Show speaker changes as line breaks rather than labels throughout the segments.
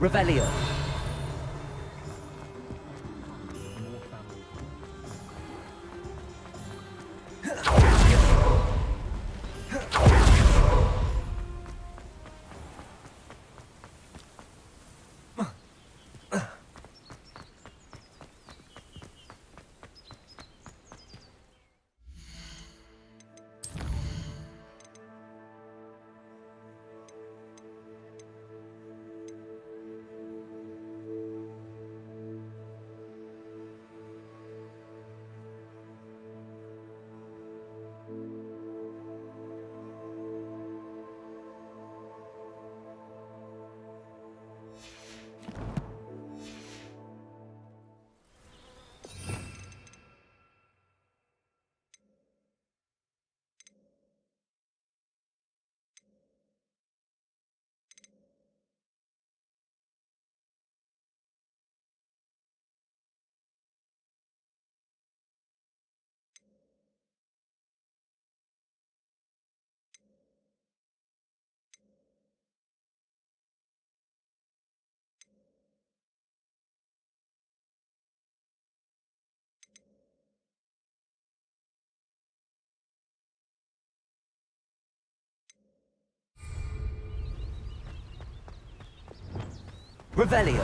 Revelio. Revelio.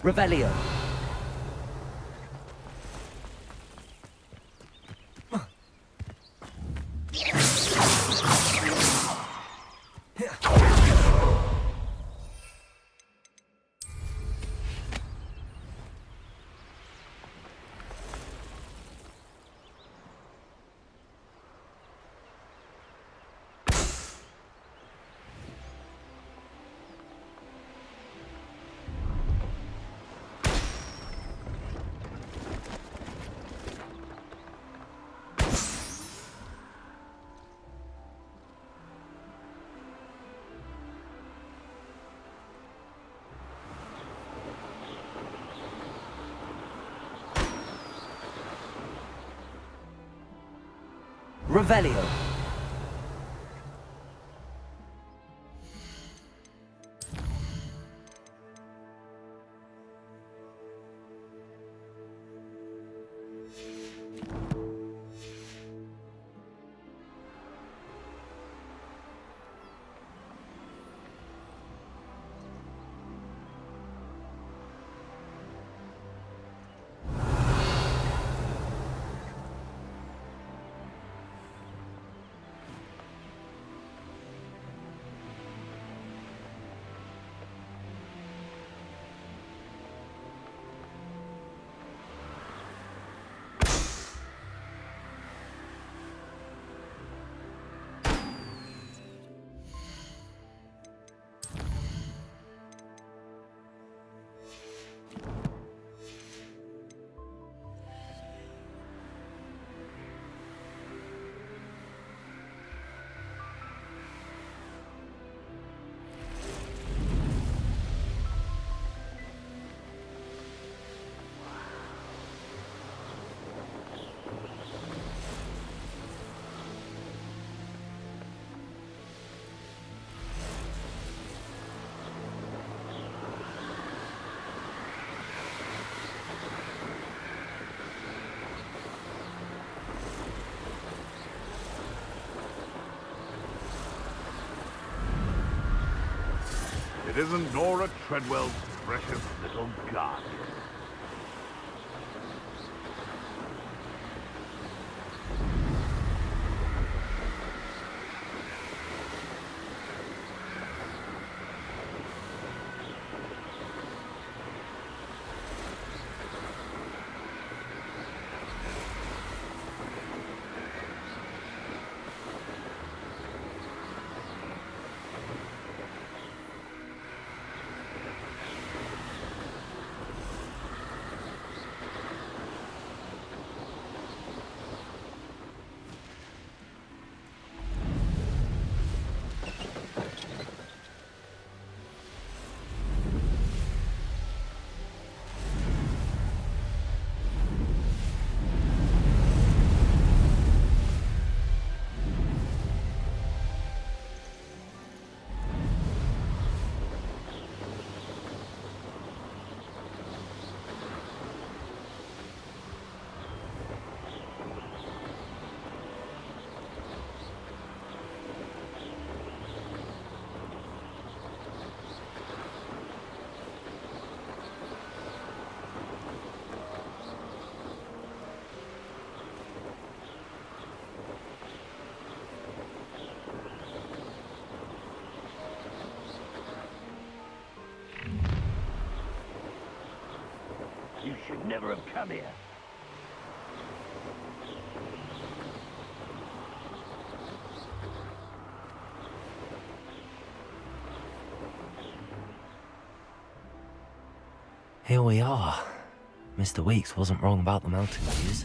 Revelio. Revelio.
It isn't Nora Treadwell's precious little guardian.
should never have come here.
Here we are. Mr. Weeks wasn't wrong about the mountain views.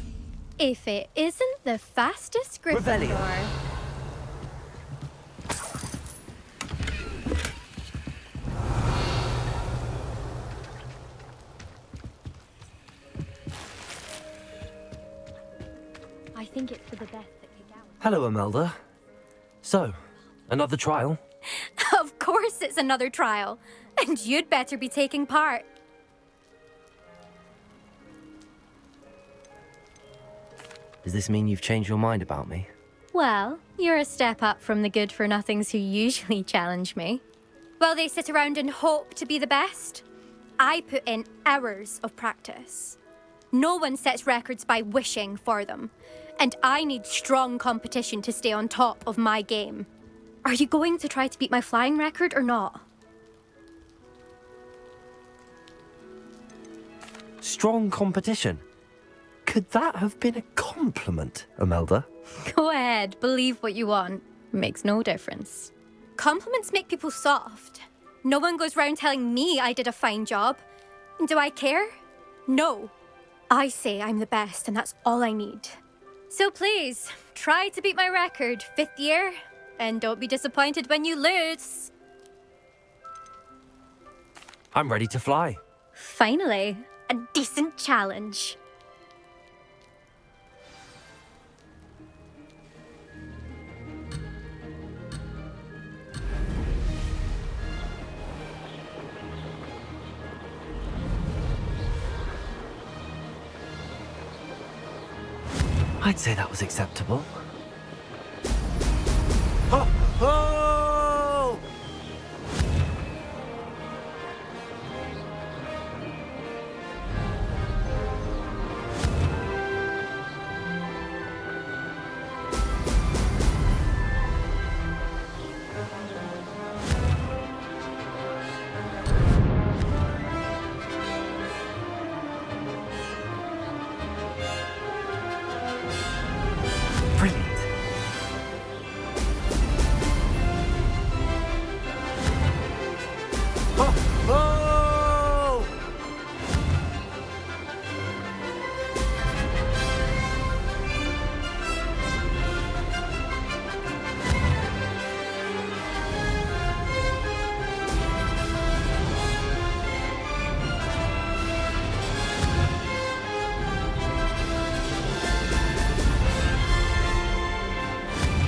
If it isn't the fastest
Revelio.
Gryffindor. I think it's for the best that could go.
Hello, Imelda. So, another trial?
Of course it's another trial. And you'd better be taking part.
Does this mean you've changed your mind about me?
Well, you're a step up from the good-for-nothings who usually challenge me. While they sit around and hope to be the best, I put in hours of practice. No one sets records by wishing for them, and I need strong competition to stay on top of my game. Are you going to try to beat my flying record or not?
Strong competition? Could that have been a compliment, Imelda?
Go ahead, believe what you want. Makes no difference. Compliments make people soft. No one goes round telling me I did a fine job. And do I care? No. I say I'm the best, and that's all I need. So please, try to beat my record, 5th year, and don't be disappointed when you lose.
I'm ready to fly.
Finally, a decent challenge.
I'd say that was acceptable. Oh! Oh! Brilliant. Oh! Oh!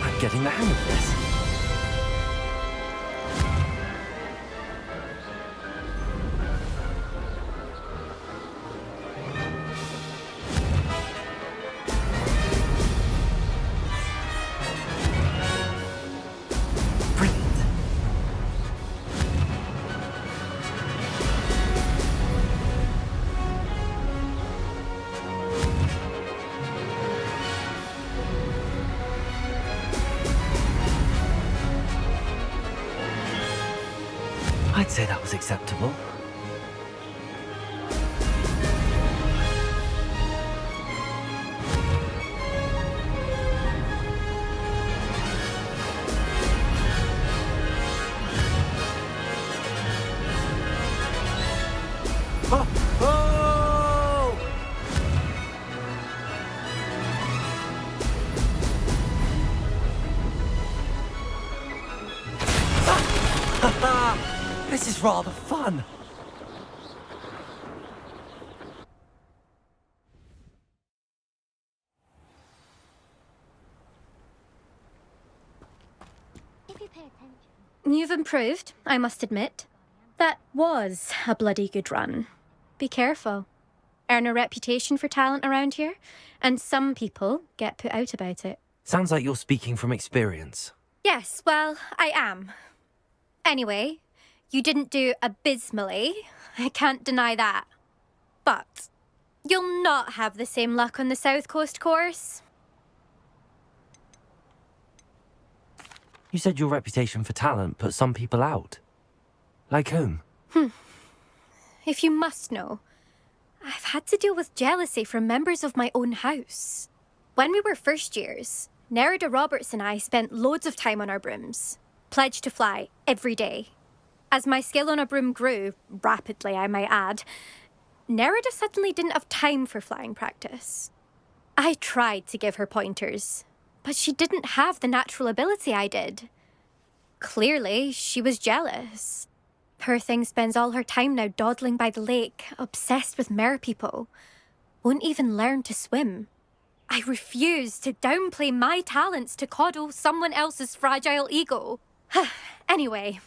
I'm getting the hang of this. Brilliant. I'd say that was acceptable. Oh! Oh! This is rather fun.
If you pay attention. You've improved, I must admit. That was a bloody good run. Be careful. Earn a reputation for talent around here, and some people get put out about it.
Sounds like you're speaking from experience.
Yes, well, I am. Anyway, you didn't do abysmally. I can't deny that. But you'll not have the same luck on the South Coast course.
You said your reputation for talent put some people out. Like whom?
If you must know, I've had to deal with jealousy from members of my own house. When we were first years, Nerida Roberts and I spent loads of time on our brooms, pledged to fly every day. As my skill on a broom grew, rapidly I might add, Nerida suddenly didn't have time for flying practice. I tried to give her pointers, but she didn't have the natural ability I did. Clearly, she was jealous. Poor thing spends all her time now dawdling by the lake, obsessed with merpeople. Won't even learn to swim. I refuse to downplay my talents to coddle someone else's fragile ego. Anyway,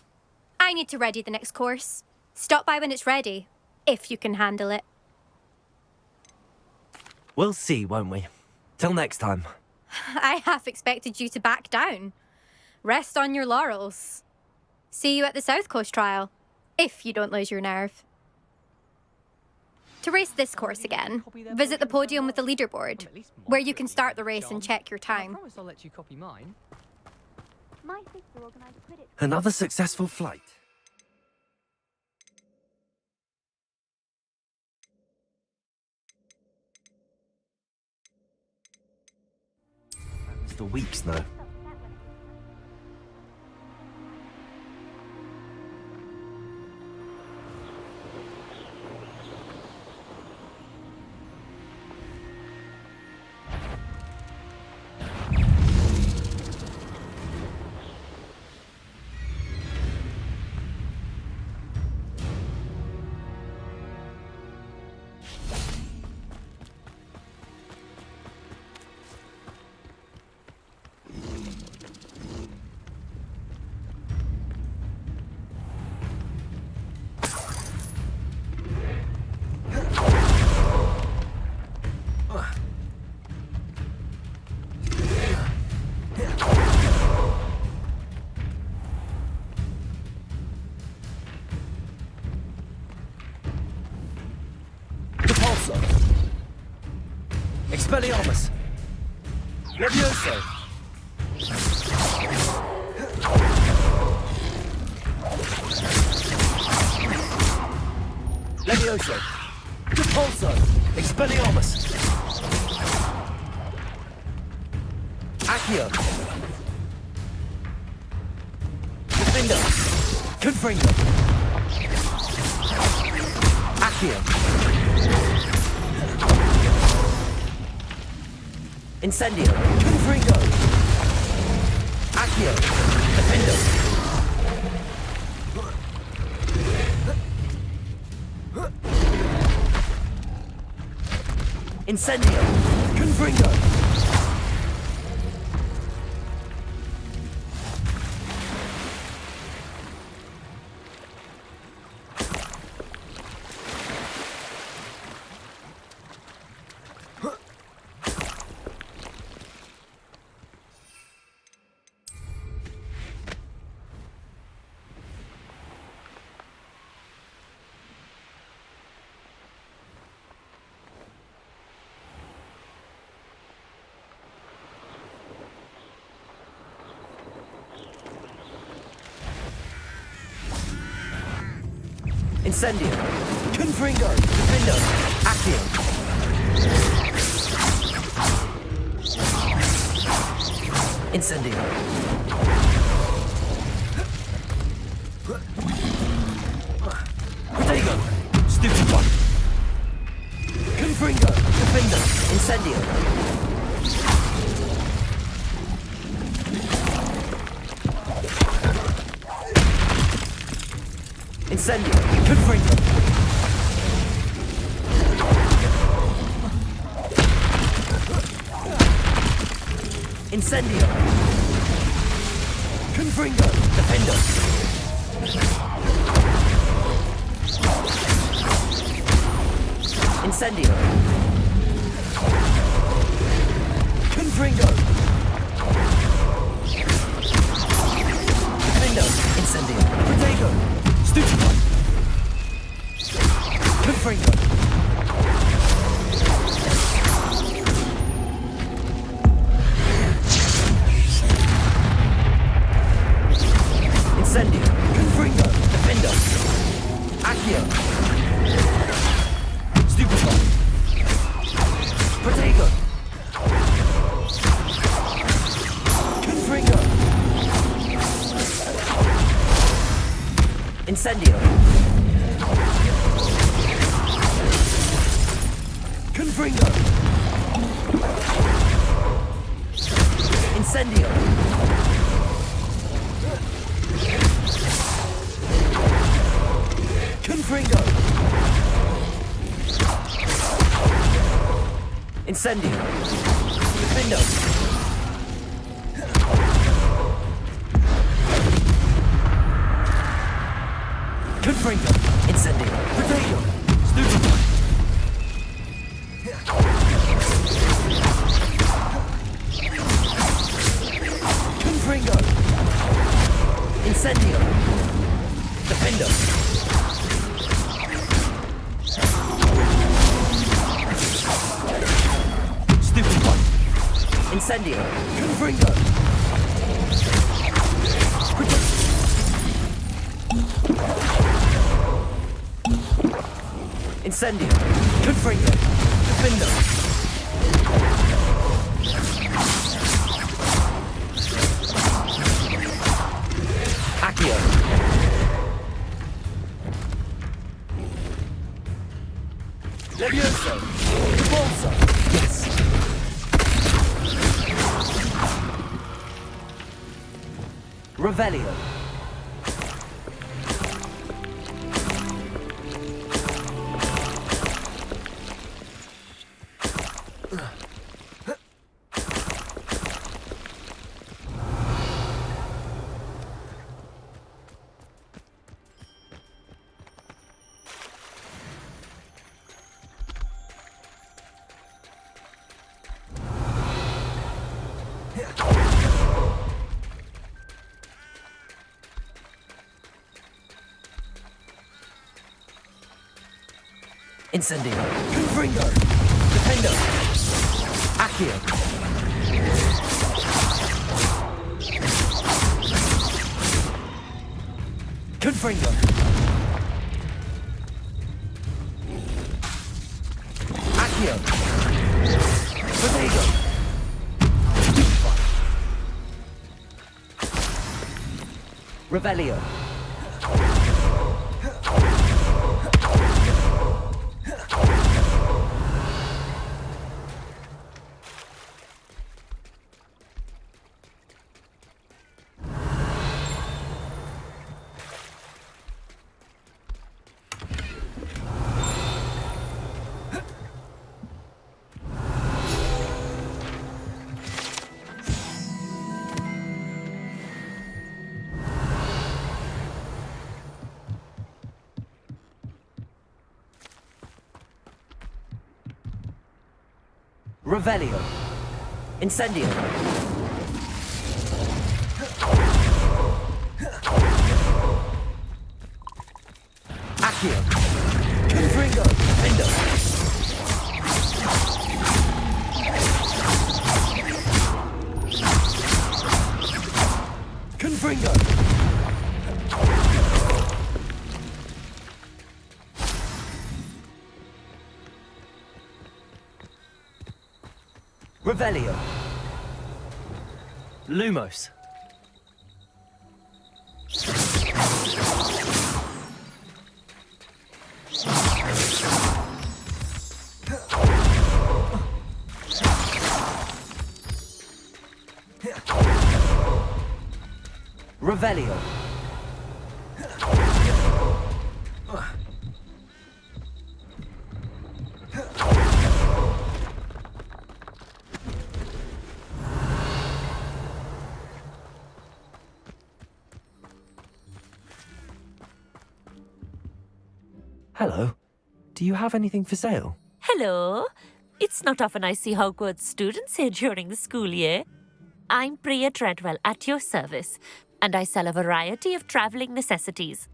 I need to ready the next course. Stop by when it's ready, if you can handle it.
We'll see, won't we? Till next time.
I half expected you to back down. Rest on your laurels. See you at the South Coast trial, if you don't lose your nerve. To race this course again, visit the podium with the leaderboard, where you can start the race and check your time.
I promise I'll let you copy mine.
My sister organised a Quidditch.
Another successful flight. It's for weeks now. Expelliarmus! Levioso! Levioso! Repulso! Expelliarmus! Accio! Defender! Confringo! Accio! Incendio! Confringo! Accio! Defendo! Incendio! Confringo! Incendio! Confringo! Defendo! Accio! Incendio! Protego! Stupid one! Confringo! Defendo! Incendio! Incendio! Confringo! Incendio! Confringo! Defendo! Incendio! Confringo! Defendo! Incendio! Protego! Stupid one! Confringo! Incendio! Confringo! Defendo! Accio! Stupid one! Incendio. Confringo. Incendio. Confringo. Incendio. Defendo. Confringo. Incendio. Potato. Stupid. Confringo. Incendio. Defendo. Stupid one. Incendio. Confringo. Incendio. Confringo. Defendo. Accio. Levioso. Repulso. Yes. Revelio. Incendio. Confringo. Defendo. Accio. Confringo. Accio. Potato. Revelio. Revelio. Incendio. Accio. Confringo. Defendo. Confringo. Revelio. Lumos. Revelio. Hello. Do you have anything for sale?
Hello. It's not often I see Hogwarts students here during the school year. I'm Priya Treadwell at your service, and I sell a variety of traveling necessities.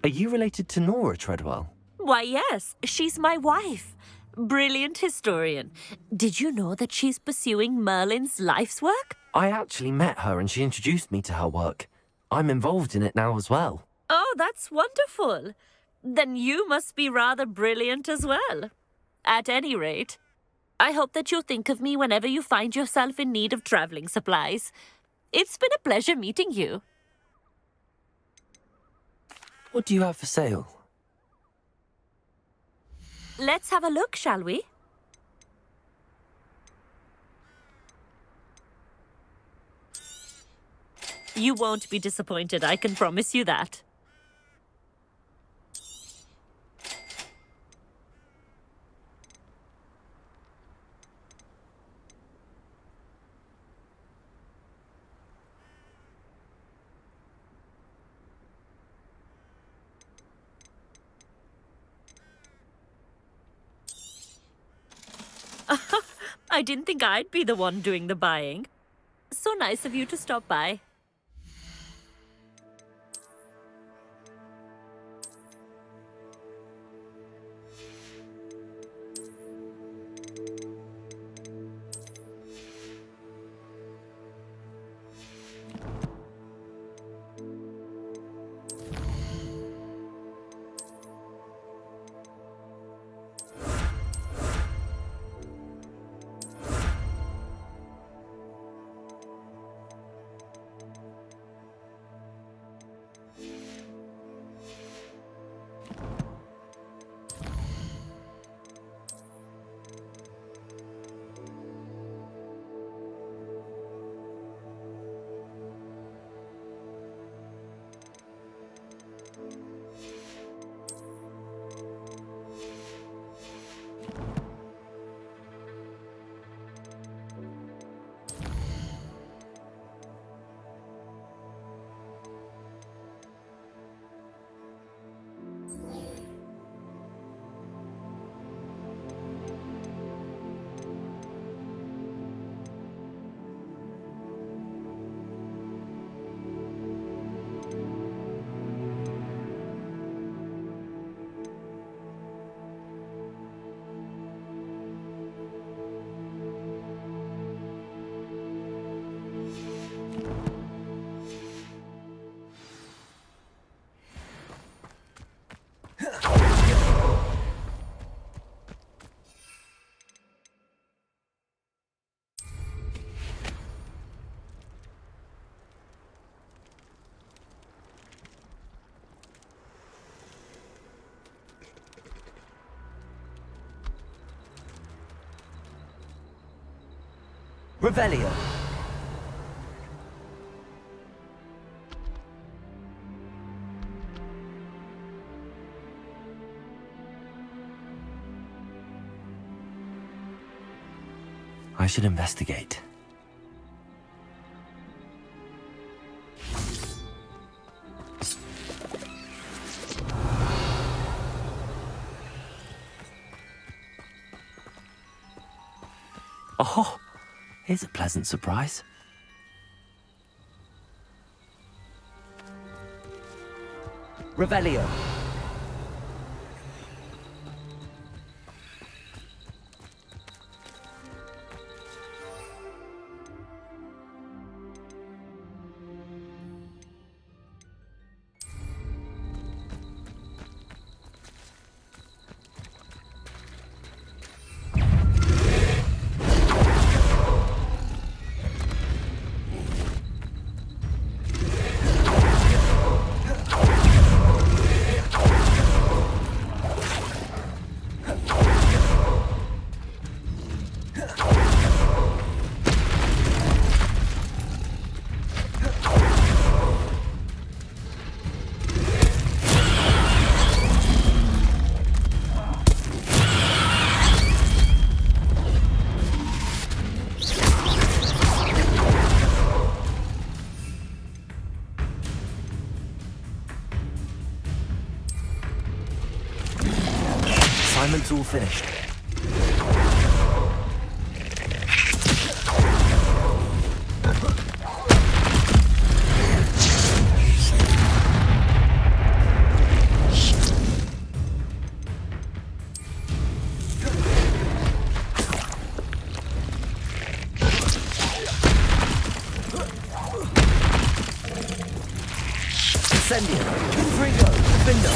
Are you related to Nora Treadwell?
Why, yes, she's my wife. Brilliant historian. Did you know that she's pursuing Merlin's life's work?
I actually met her and she introduced me to her work. I'm involved in it now as well.
Oh, that's wonderful. Then you must be rather brilliant as well. At any rate, I hope that you'll think of me whenever you find yourself in need of traveling supplies. It's been a pleasure meeting you.
What do you have for sale?
Let's have a look, shall we? You won't be disappointed, I can promise you that. I didn't think I'd be the one doing the buying. So nice of you to stop by.
Revelio.
I should investigate. Oh, here's a pleasant surprise.
Revelio.
Assignment's all finished.
Incendio. Confringo. Defendo.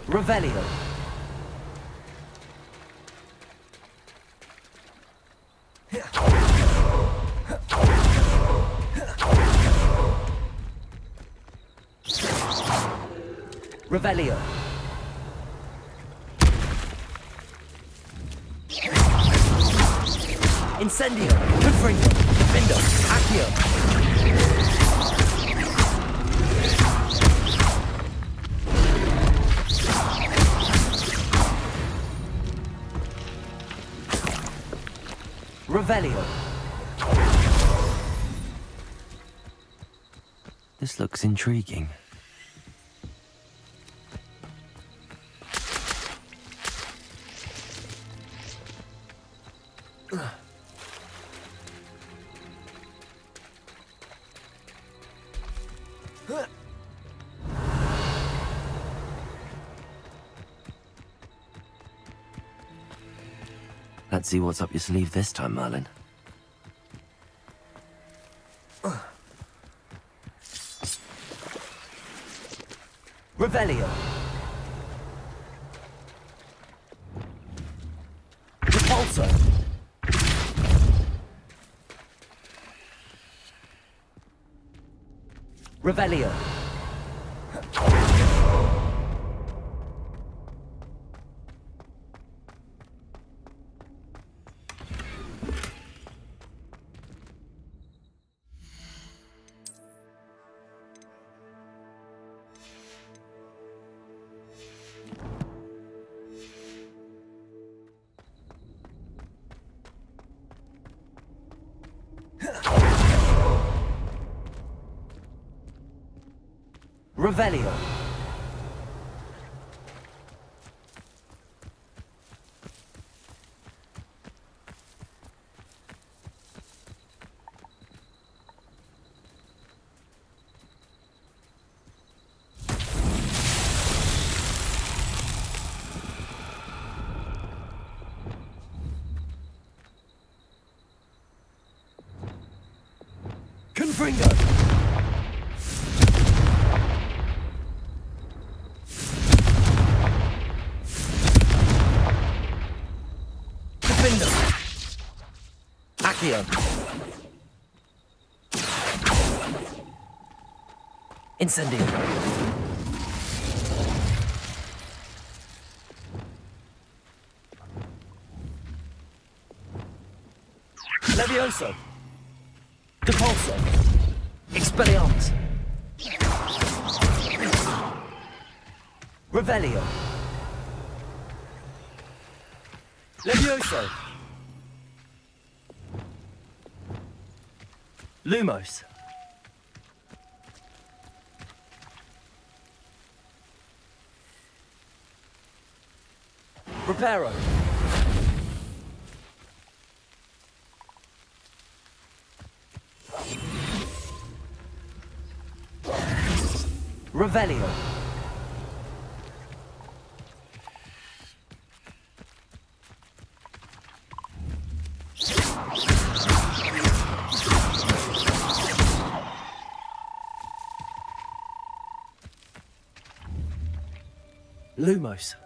Revelio. Revelio. Incendio. Confringo. Defendo. Accio. Revelio.
This looks intriguing. Let's see what's up your sleeve this time, Merlin.
Revelio. Repulsor. Revelio. Revelio. Confringo. Defendo. Accio. Incendio. Levioso. Depulso. Expelliarmus. Revelio. Levioso. Lumos. Reparo. Revelio. Lumos.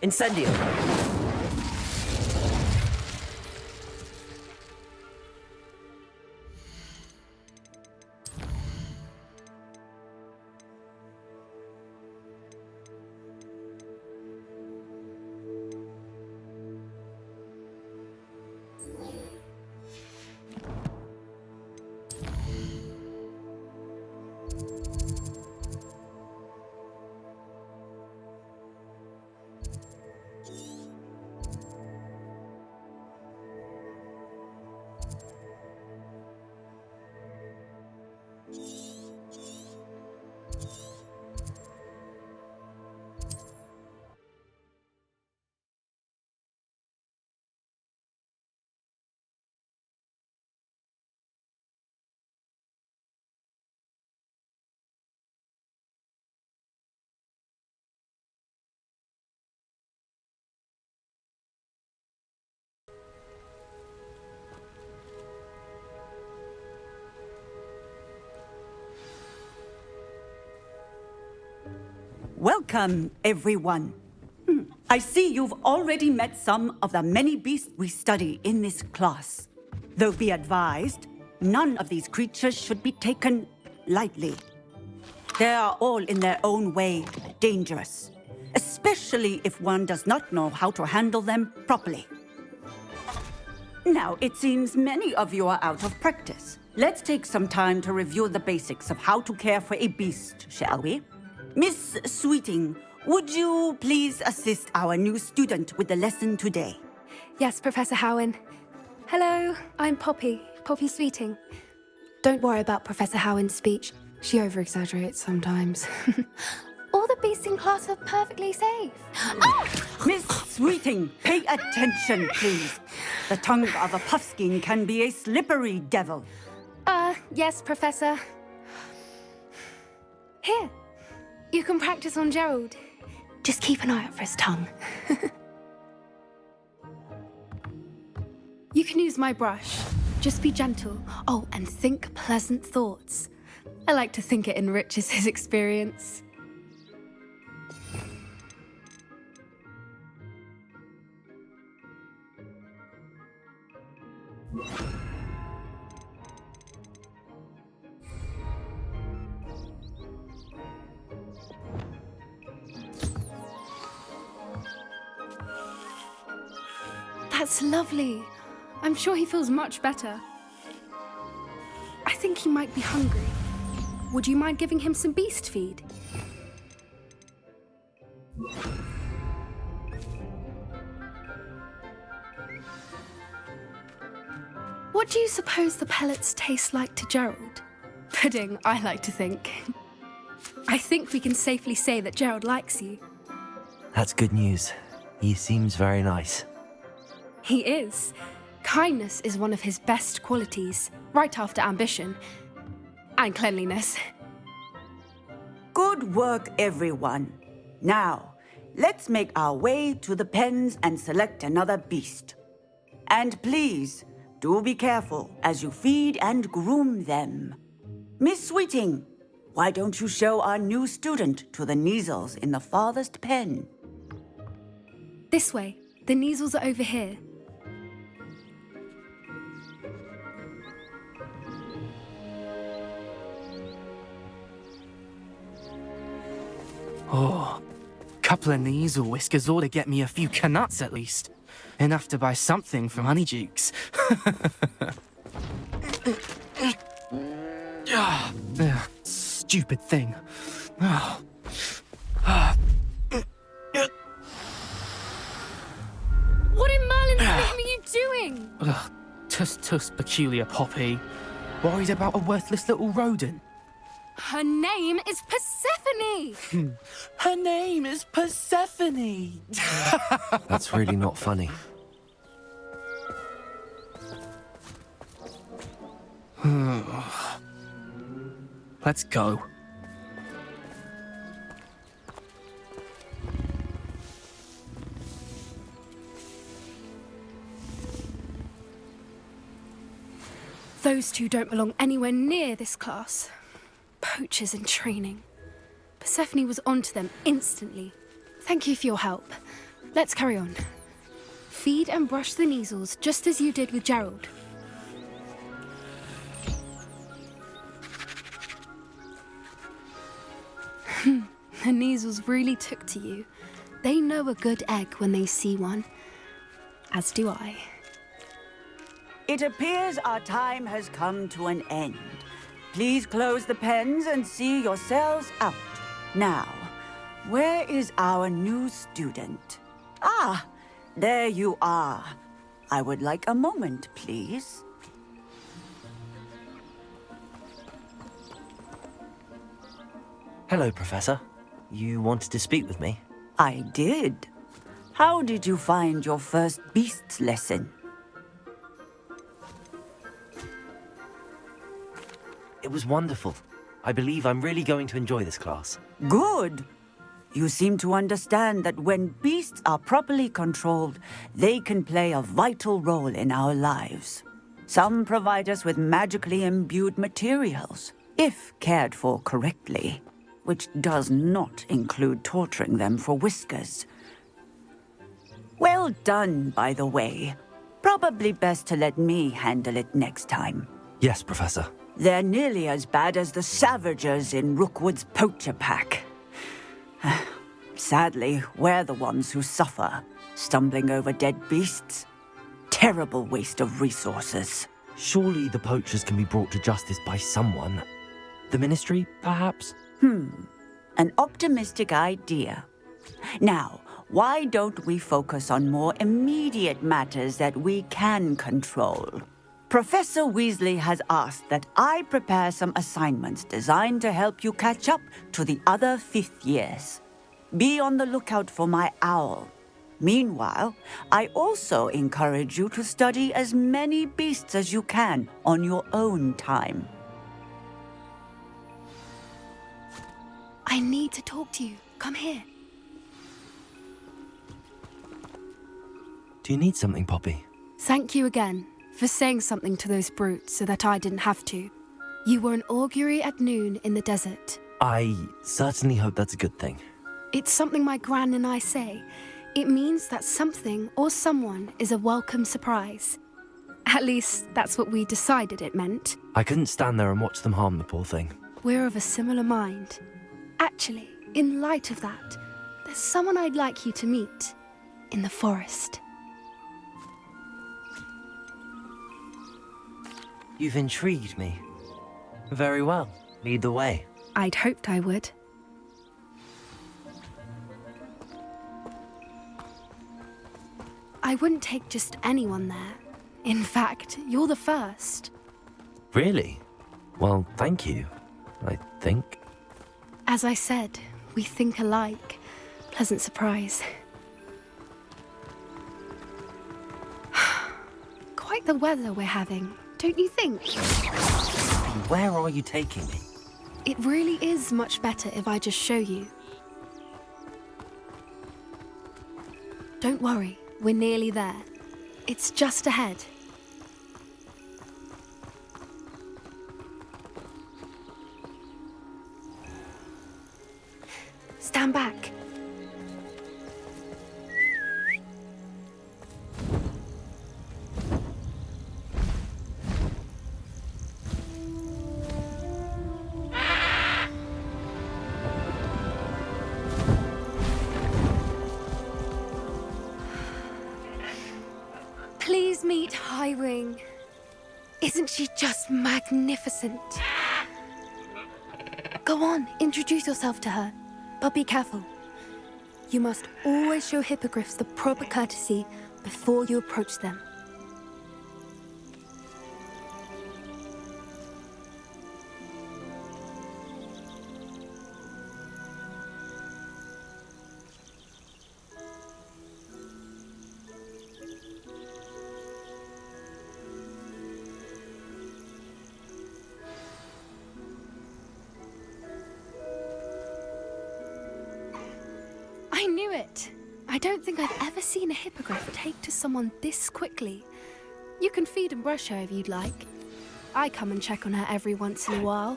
Incendio.
Welcome, everyone. I see you've already met some of the many beasts we study in this class. Though be advised, none of these creatures should be taken lightly. They are all in their own way dangerous, especially if one does not know how to handle them properly. Now, it seems many of you are out of practice. Let's take some time to review the basics of how to care for a beast, shall we? Miss Sweeting, would you please assist our new student with the lesson today?
Yes, Professor Howen. Hello, I'm Poppy Sweeting. Don't worry about Professor Howen's speech. She over-exaggerates sometimes. All the beasts in class are perfectly safe.
Oh! Miss Sweeting, pay attention, please. The tongue of a puffskein can be a slippery devil.
Yes, Professor. Here, you can practice on Gerald. Just keep an eye out for his tongue. You can use my brush. Just be gentle. Oh, and think pleasant thoughts. I like to think it enriches his experience. That's lovely. I'm sure he feels much better. I think he might be hungry. Would you mind giving him some beast feed? What do you suppose the pellets taste like to Gerald? Pudding, I like to think. I think we can safely say that Gerald likes you.
That's good news. He seems very nice.
He is. Kindness is one of his best qualities, right after ambition. And cleanliness.
Good work, everyone. Now, let's make our way to the pens and select another beast. And please, do be careful as you feed and groom them. Miss Sweeting, why don't you show our new student to the Neasels in the farthest pen?
This way. The Neasels are over here.
Oh, couple of Neasel whiskers ought to get me a few canuts at least. Enough to buy something from Honeydukes. Stupid thing.
What in Merlin's name are you doing?
Tuss peculiar Poppy. Worried about a worthless little rodent.
Her name is Persephone!
Her name is Persephone!
That's really not funny.
Let's go.
Those two don't belong anywhere near this class. Poachers in training. Persephone was onto them instantly. Thank you for your help. Let's carry on. Feed and brush the Neasels just as you did with Gerald. The Neasels really took to you. They know a good egg when they see one. As do I.
It appears our time has come to an end. Please close the pens and see yourselves out. Now, where is our new student? Ah, there you are. I would like a moment, please.
Hello, Professor. You wanted to speak with me?
I did. How did you find your first beasts lesson?
It was wonderful. I believe I'm really going to enjoy this class.
Good. You seem to understand that when beasts are properly controlled, they can play a vital role in our lives. Some provide us with magically imbued materials, if cared for correctly, which does not include torturing them for whiskers. Well done, by the way. Probably best to let me handle it next time.
Yes, Professor.
They're nearly as bad as the Savagers in Rookwood's poacher pack. Sadly, we're the ones who suffer, stumbling over dead beasts. Terrible waste of resources.
Surely the poachers can be brought to justice by someone. The Ministry, perhaps?
An optimistic idea. Now, why don't we focus on more immediate matters that we can control? Professor Weasley has asked that I prepare some assignments designed to help you catch up to the other fifth years. Be on the lookout for my owl. Meanwhile, I also encourage you to study as many beasts as you can on your own time.
I need to talk to you. Come here.
Do you need something, Poppy?
Thank you again for saying something to those brutes so that I didn't have to. You were an augury at noon in the desert.
I certainly hope that's a good thing.
It's something my gran and I say. It means that something or someone is a welcome surprise. At least, that's what we decided it meant.
I couldn't stand there and watch them harm the poor thing.
We're of a similar mind. Actually, in light of that, there's someone I'd like you to meet in the forest.
You've intrigued me. Very well. Lead the way.
I'd hoped I would. I wouldn't take just anyone there. In fact, you're the first.
Really? Well, thank you, I think.
As I said, we think alike. Pleasant surprise. Quite the weather we're having, don't you think?
Where are you taking me?
It really is much better if I just show you. Don't worry, we're nearly there. It's just ahead. Stand back. Please meet Highwing. Isn't she just magnificent? Go on, introduce yourself to her. But be careful. You must always show hippogriffs the proper courtesy before you approach them. I knew it! I don't think I've ever seen a hippogriff take to someone this quickly. You can feed and brush her if you'd like. I come and check on her every once in a while.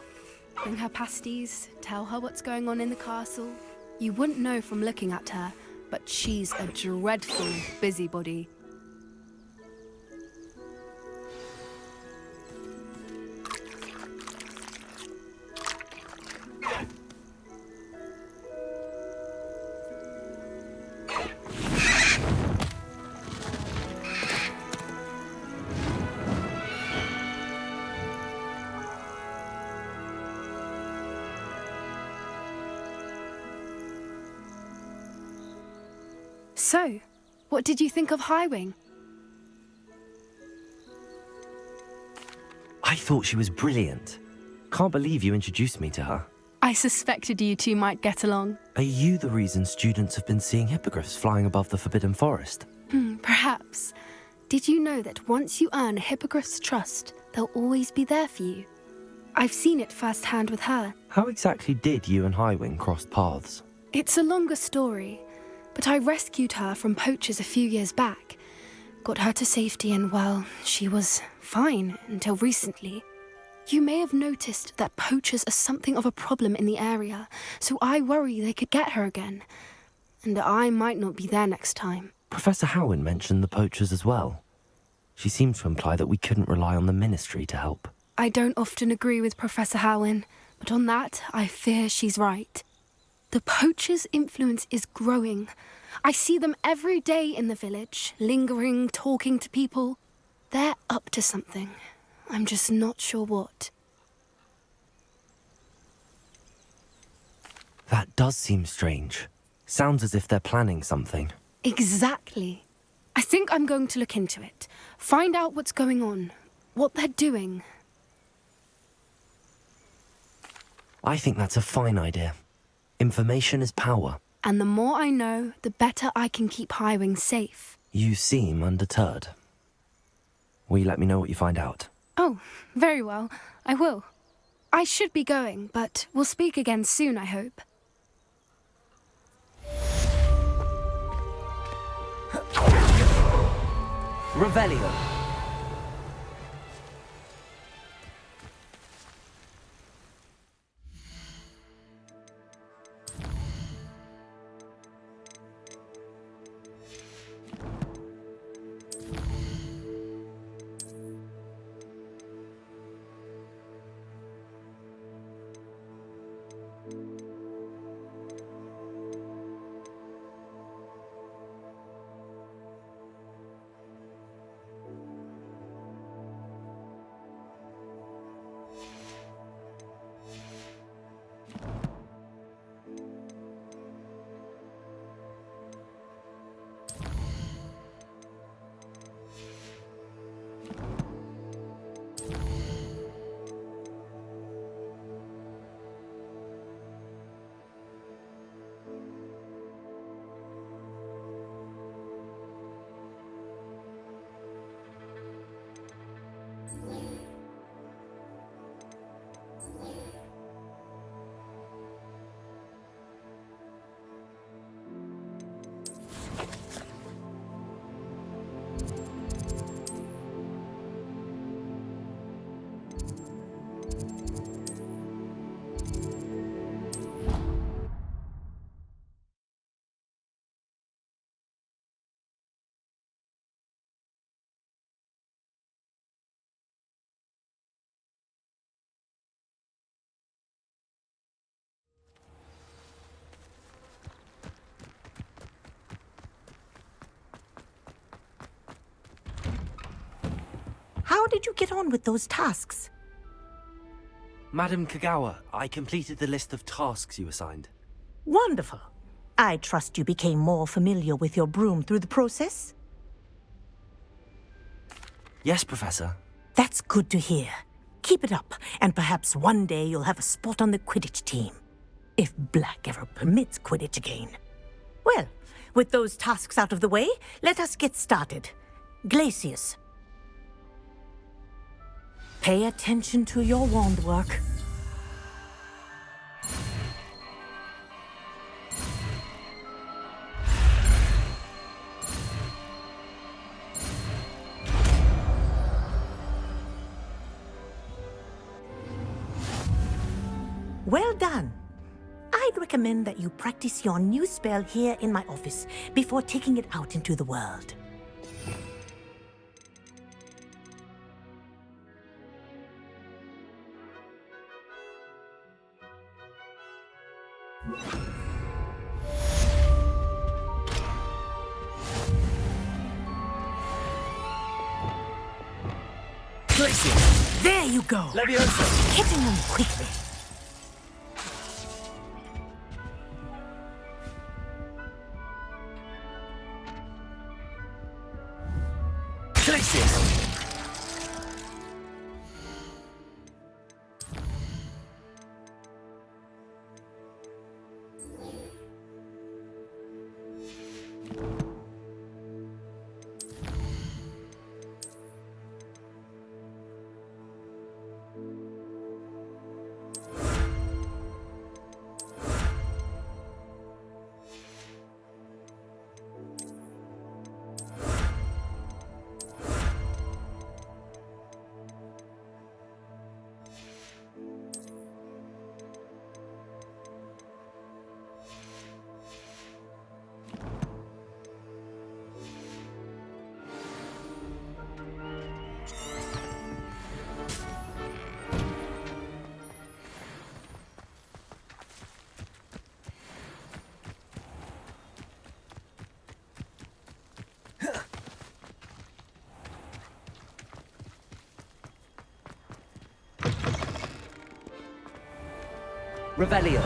Bring her pasties, tell her what's going on in the castle. You wouldn't know from looking at her, but she's a dreadful busybody. So, what did you think of Highwing?
I thought she was brilliant. Can't believe you introduced me to her.
I suspected you two might get along.
Are you the reason students have been seeing hippogriffs flying above the Forbidden Forest?
Perhaps. Did you know that once you earn a hippogriff's trust, they'll always be there for you? I've seen it firsthand with her.
How exactly did you and Highwing cross paths?
It's a longer story, but I rescued her from poachers a few years back. Got her to safety and, well, she was fine until recently. You may have noticed that poachers are something of a problem in the area, so I worry they could get her again. And I might not be there next time.
Professor Howin mentioned the poachers as well. She seemed to imply that we couldn't rely on the Ministry to help.
I don't often agree with Professor Howin, but on that, I fear she's right. The poachers' influence is growing. I see them every day in the village, lingering, talking to people. They're up to something. I'm just not sure what.
That does seem strange. Sounds as if they're planning something.
Exactly. I think I'm going to look into it. Find out what's going on, what they're doing.
I think that's a fine idea. Information is power.
And the more I know, the better I can keep Highwing safe.
You seem undeterred. Will you let me know what you find out?
Oh, very well. I will. I should be going, but we'll speak again soon, I hope.
Revelio.
How did you get on with those tasks?
Madam Kagawa, I completed the list of tasks you assigned.
Wonderful. I trust you became more familiar with your broom through the process?
Yes, Professor.
That's good to hear. Keep it up, and perhaps one day you'll have a spot on the Quidditch team. If Black ever permits Quidditch again. Well, with those tasks out of the way, let us get started. Glacius. Pay attention to your wand work. Well done. I'd recommend that you practice your new spell here in my office before taking it out into the world.
Glacius.
There you go.
Leviosa.
Hitting them quickly.
Glacius. Revelio.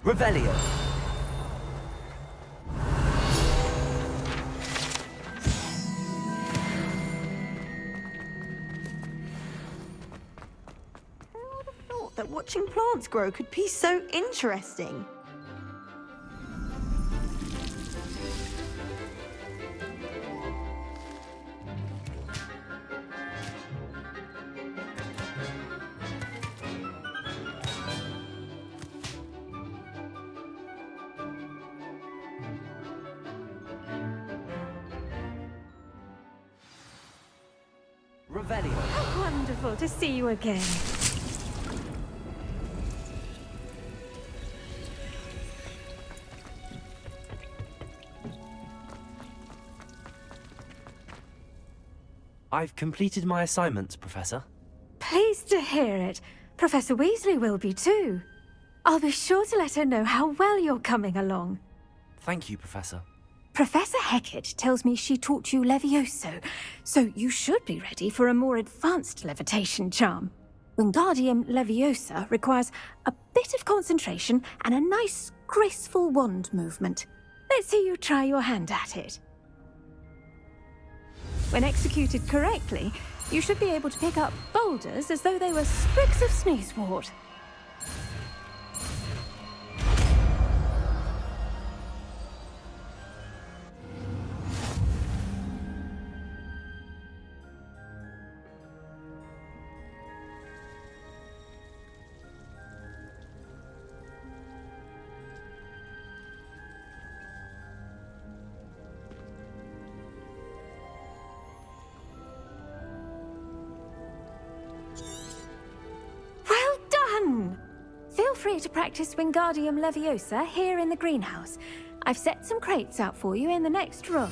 Revelio.
Thought that watching plants grow could be so interesting.
Revelio.
How wonderful to see you again.
I've completed my assignments, Professor.
Pleased to hear it. Professor Weasley will be too. I'll be sure to let her know how well you're coming along.
Thank you, Professor.
Professor Hecat tells me she taught you Levioso, so you should be ready for a more advanced levitation charm. Wingardium Leviosa requires a bit of concentration and a nice, graceful wand movement. Let's see you try your hand at it. When executed correctly, you should be able to pick up boulders as though they were sprigs of sneezewort. Feel free to practice Wingardium Leviosa here in the greenhouse. I've set some crates out for you in the next room.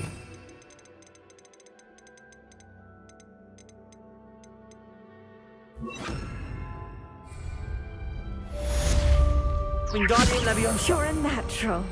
Wingardium Leviosa.
You're a natural.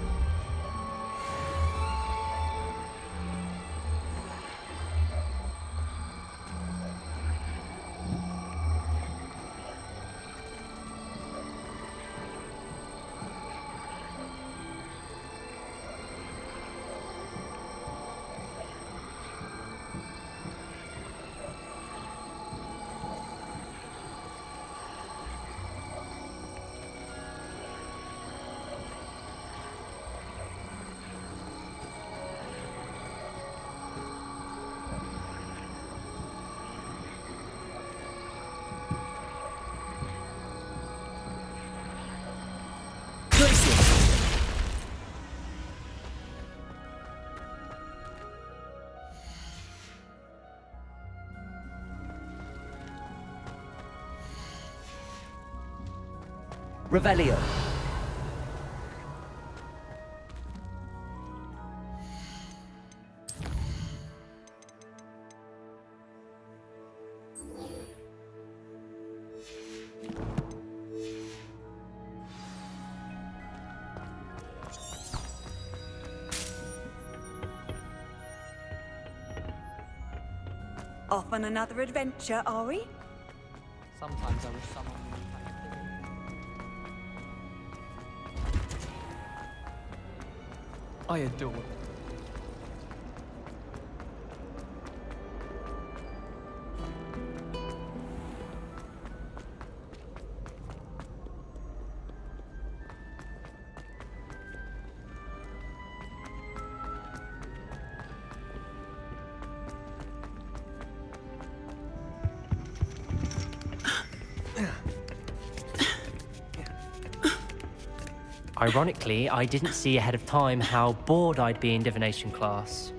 Revelio.
Off on another adventure, are we?
Sometimes I wish someone would I adore it.
Ironically, I didn't see ahead of time how bored I'd be in divination class.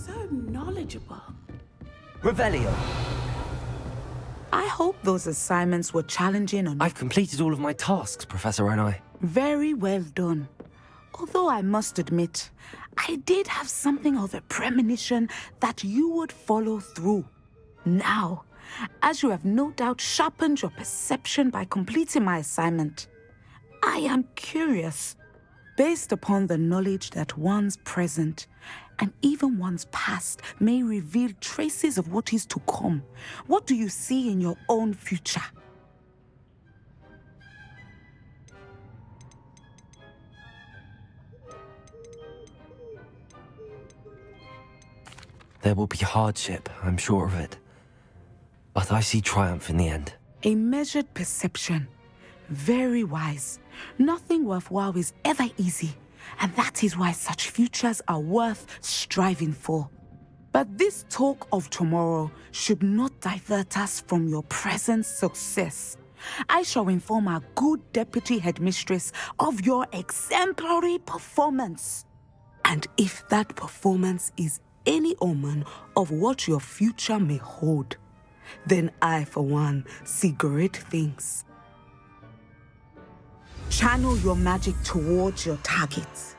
so knowledgeable.
Revelio.
I hope those assignments were challenging enough.
I've completed all of my tasks, Professor Onai.
Very well done. Although I must admit, I did have something of a premonition that you would follow through. Now, as you have no doubt sharpened your perception by completing my assignment, I am curious, based upon the knowledge that one's present and even one's past may reveal traces of what is to come. What do you see in your own future?
There will be hardship, I'm sure of it. But I see triumph in the end.
A measured perception. Very wise. Nothing worthwhile is ever easy, and that is why such futures are worth striving for. But this talk of tomorrow should not divert us from your present success. I shall inform our good deputy headmistress of your exemplary performance. And if that performance is any omen of what your future may hold, then I, for one, see great things. Channel your magic towards your targets.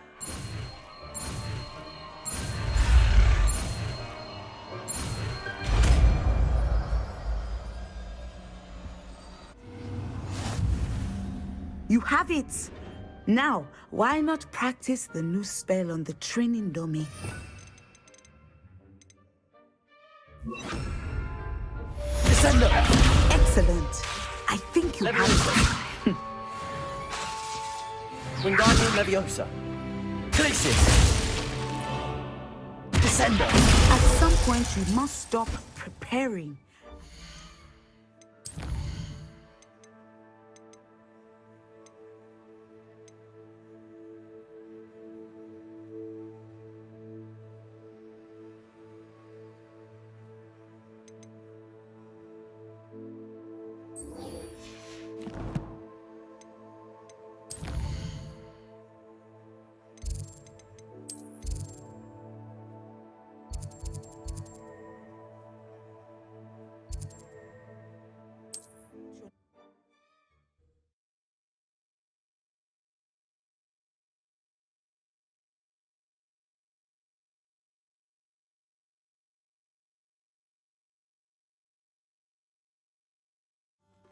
You have it! Now, why not practice the new spell on the training dummy?
Descendo!
Excellent. I think you have it.
Wingardium Leviosa. Glacis. Descendo.
At some point, you must stop preparing.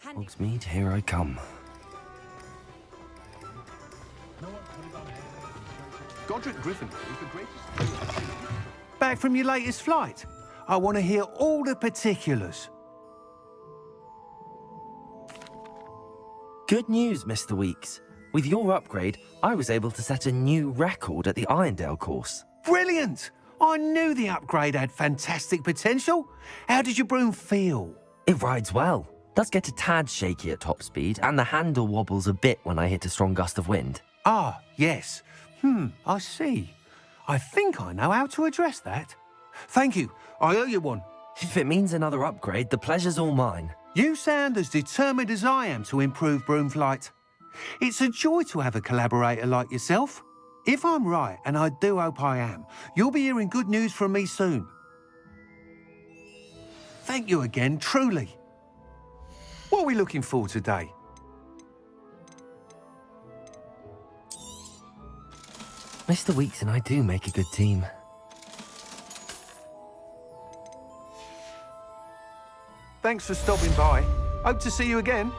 Hogsmeade, here I come.
Godric Griffin is the greatest.
Back from your latest flight? I want to hear all the particulars.
Good news, Mr. Weeks. With your upgrade, I was able to set a new record at the Irondale course.
Brilliant! I knew the upgrade had fantastic potential. How did your broom feel?
It rides well. Does get a tad shaky at top speed, and the handle wobbles a bit when I hit a strong gust of wind.
Ah, yes. I see. I think I know how to address that. Thank you. I owe you one.
If it means another upgrade, the pleasure's all mine.
You sound as determined as I am to improve broom flight. It's a joy to have a collaborator like yourself. If I'm right, and I do hope I am, you'll be hearing good news from me soon. Thank you again, truly. What are we looking for today?
Mr. Weeks and I do make a good team.
Thanks for stopping by. Hope to see you again.